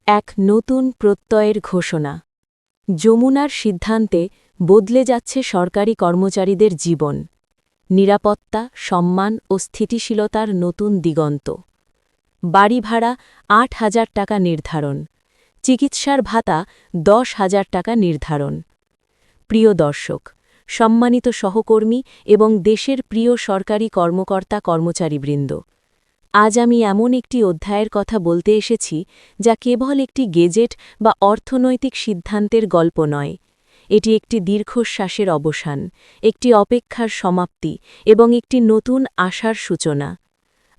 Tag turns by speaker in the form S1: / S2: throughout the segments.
S1: এক নতুন প্রত্যয়ের ঘোষণা। যমুনার সিদ্ধান্তে বদলে যাচ্ছে সরকারি কর্মচারীদের জীবন, নিরাপত্তা, সম্মান ও স্থিতিশীলতার নতুন দিগন্ত। বাড়ি ভাড়া ৮,০০০ টাকা নির্ধারণ, চিকিৎসার ভাতা ১০,০০০ টাকা নির্ধারণ। প্রিয় দর্শক, সম্মানিত সহকর্মী এবং দেশের প্রিয় সরকারি কর্মকর্তা কর্মচারীবৃন্দ, আজ আমি এমন একটি অধ্যায়ের কথা বলতে এসেছি যা কেবল একটি গেজেট বা অর্থনৈতিক সিদ্ধান্তের গল্প নয়। এটি একটি দীর্ঘশ্বাসের অবসান, একটি অপেক্ষার সমাপ্তি এবং একটি নতুন আশার সূচনা।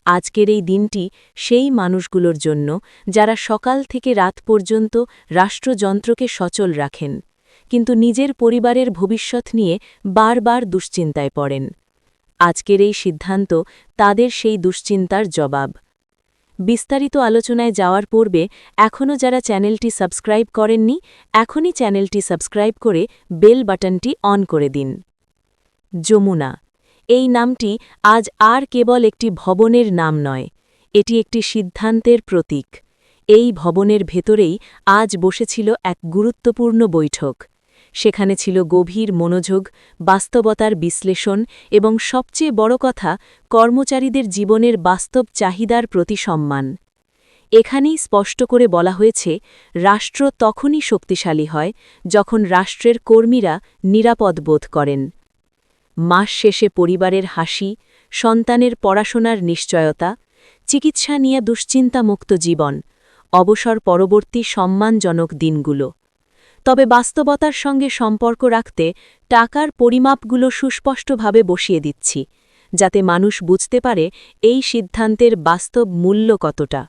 S1: আজকের এই দিনটি সেই মানুষগুলোর জন্য যারা সকাল থেকে রাত পর্যন্ত রাষ্ট্রযন্ত্রকে সচল রাখেন, কিন্তু নিজের পরিবারের ভবিষ্যৎ নিয়ে বারবার দুশ্চিন্তায় পড়েন। আজকের এই সিদ্ধান্ত তাদের সেই দুশ্চিন্তার জবাব। বিস্তারিত আলোচনায় যাওয়ার পূর্বে এখনও যারা চ্যানেলটি সাবস্ক্রাইব করেননি, এখনই চ্যানেলটি সাবস্ক্রাইব করে বেল বাটনটি অন করে দিন। যমুনা, এই নামটি আজ আর কেবল একটি ভবনের নাম নয়, এটি একটি সিদ্ধান্তের প্রতীক। এই ভবনের ভেতরেই আজ বসেছিল এক গুরুত্বপূর্ণ বৈঠক। সেখানে ছিল গভীর মনোযোগ, বাস্তবতার বিশ্লেষণ এবং সবচেয়ে বড় কথা, কর্মচারীদের জীবনের বাস্তব চাহিদার প্রতি সম্মান। এখানেই স্পষ্ট করে বলা হয়েছে, রাষ্ট্র তখনই শক্তিশালী হয় যখন রাষ্ট্রের কর্মীরা নিরাপদ বোধ করেন। মাস শেষে পরিবারের হাসি, সন্তানের পড়াশোনার নিশ্চয়তা, চিকিৎসা নিয়ে দুশ্চিন্তামুক্ত জীবন, অবসর পরবর্তী সম্মানজনক দিনগুলো। তবে বাস্তবতার সঙ্গে সম্পর্ক রাখতে টাকার পরিমাপগুলো সুস্পষ্টভাবে বসিয়ে দিচ্ছি, যাতে মানুষ বুঝতে পারে এই সিদ্ধান্তের বাস্তব মূল্য কতটা।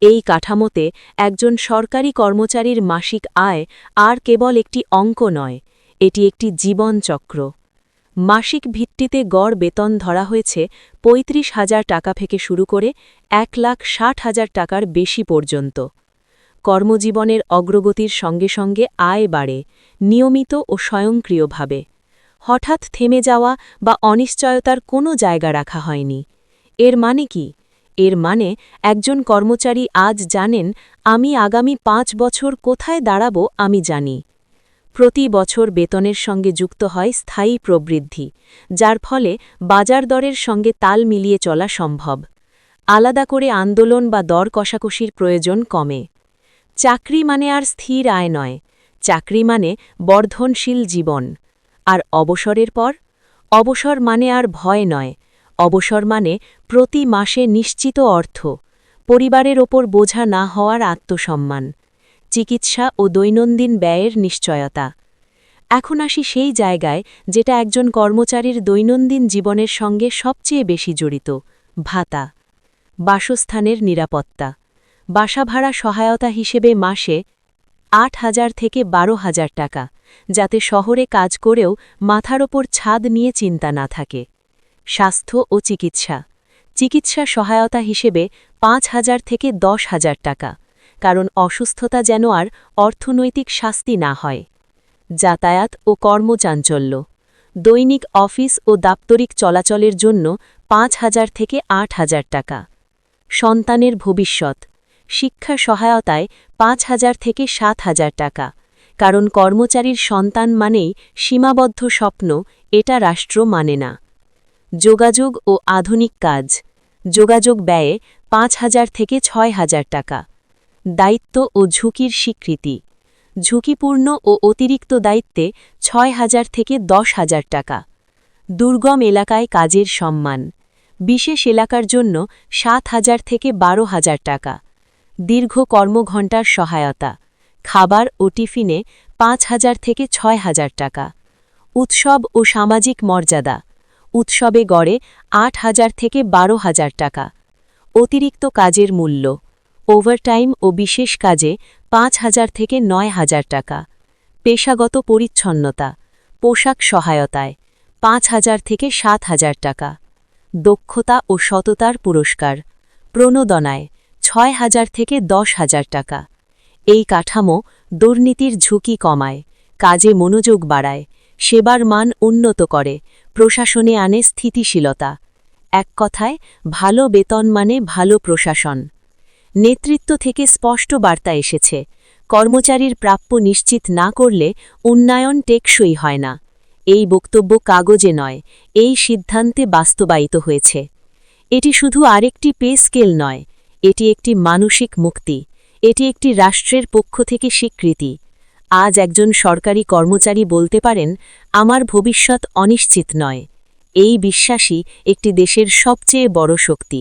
S1: এই কাঠামোতে একজন সরকারি কর্মচারীর মাসিক আয় আর কেবল একটি অঙ্ক নয়, এটি একটি জীবনচক্র। মাসিক ভিত্তিতে গড় বেতন ধরা হয়েছে ৩৫,০০০ টাকা থেকে শুরু করে ১,৬০,০০০ টাকার বেশি পর্যন্ত। কর্মজীবনের অগ্রগতির সঙ্গে সঙ্গে আয় বাড়ে, নিয়মিত ও স্বয়ংক্রিয়ভাবে। হঠাৎ থেমে যাওয়া বা অনিশ্চয়তার কোনো জায়গা রাখা হয়নি। এর মানে কি? এর মানে একজন কর্মচারী আজ জানেন, আমি আগামী ৫ বছর কোথায় দাঁড়াবো আমি জানি। প্রতি বছর বেতনের সঙ্গে যুক্ত হয় স্থায়ী প্রবৃদ্ধি, যার ফলে বাজার দরের সঙ্গে তাল মিলিয়ে চলা সম্ভব। আলাদা করে আন্দোলন বা দর কষাকষির প্রয়োজন কমে। চাকরি মানে আর স্থির আয় নয়, চাকরি মানে বর্ধনশীল জীবন। আর অবসরের পর? অবসর মানে আর ভয় নয়, অবসর মানে প্রতি মাসে নিশ্চিত অর্থ, পরিবারের ওপর বোঝা না হওয়ার আত্মসম্মান, চিকিৎসা ও দৈনন্দিন ব্যয়ের নিশ্চয়তা। এখন আসি সেই জায়গায় যেটা একজন কর্মচারীর দৈনন্দিন জীবনের সঙ্গে সবচেয়ে বেশি জড়িত: ভাতা। বাসস্থানের নিরাপত্তা। বাসা ভাড়া সহায়তা হিসেবে মাসে ৮,০০০ থেকে ১২,০০০ টাকা, যাতে শহরে কাজ করেও মাথার ওপর ছাদ নিয়ে চিন্তা না থাকে। স্বাস্থ্য ও চিকিৎসা। চিকিৎসা সহায়তা হিসেবে ৫,০০০ থেকে ১০,০০০ টাকা, কারণ অসুস্থতা যেন আর অর্থনৈতিক শাস্তি না হয়। যাতায়াত ও কর্মচাঞ্চল্য। দৈনিক অফিস ও দাপ্তরিক চলাচলের জন্য ৫,০০০ থেকে ৮,০০০ টাকা। সন্তানের ভবিষ্যৎ। শিক্ষা সহায়তায় ৫,০০০ থেকে ৭,০০০ টাকা, কারণ কর্মচারীর সন্তান মানেই সীমাবদ্ধ স্বপ্ন, এটা রাষ্ট্র মানে না। যোগাযোগ ও আধুনিক কাজ। যোগাযোগ ব্যয়ে ৫,০০০ থেকে ৬,০০০ টাকা। দায়িত্ব ও ঝুঁকির স্বীকৃতি। ঝুঁকিপূর্ণ ও অতিরিক্ত দায়িত্বে ৬,০০০ থেকে ১০,০০০ টাকা। দুর্গম এলাকায় কাজের সম্মান। বিশেষ এলাকার জন্য ৭,০০০ থেকে ১২,০০০ টাকা। দীর্ঘ কর্মঘণ্টার সহায়তা। খাবার ও টিফিনে ৫,০০০ থেকে ৬,০০০ টাকা। উৎসব ও সামাজিক মর্যাদা। উৎসবে গড়ে ৮,০০০ থেকে ১২,০০০ টাকা। অতিরিক্ত কাজের মূল্য। ওভারটাইম ও বিশেষ কাজে ৫,০০০ থেকে ৯,০০০ টাকা। পেশাগত পরিচ্ছন্নতা। পোশাক সহায়তায় ৫,০০০ থেকে ৭,০০০ টাকা। দক্ষতা ও সততার পুরস্কার। প্রণোদনায় ৬,০০০ থেকে ১০,০০০ টাকা। এই কাঠামো দুর্নীতির ঝুঁকি কমায়, কাজে মনোযোগ বাড়ায়, সেবার মান উন্নত করে, প্রশাসনে আনে স্থিতিশীলতা। এক কথায়, ভালো বেতন মানে ভালো প্রশাসন। নেতৃত্ব থেকে স্পষ্ট বার্তা এসেছে, কর্মচারীর প্রাপ্য নিশ্চিত না করলে উন্নয়ন টেকসই হয় না। এই বক্তব্য কাগজে নয়, এই সিদ্ধান্তে বাস্তবায়িত হয়েছে। এটি শুধু আরেকটি পে স্কেল নয়, এটি একটি মানসিক মুক্তি, এটি একটি রাষ্ট্রের পক্ষ থেকে স্বীকৃতি। আজ একজন সরকারি কর্মচারী বলতে পারেন, আমার ভবিষ্যৎ অনিশ্চিত নয়। এই বিশ্বাসই একটি দেশের সবচেয়ে বড় শক্তি।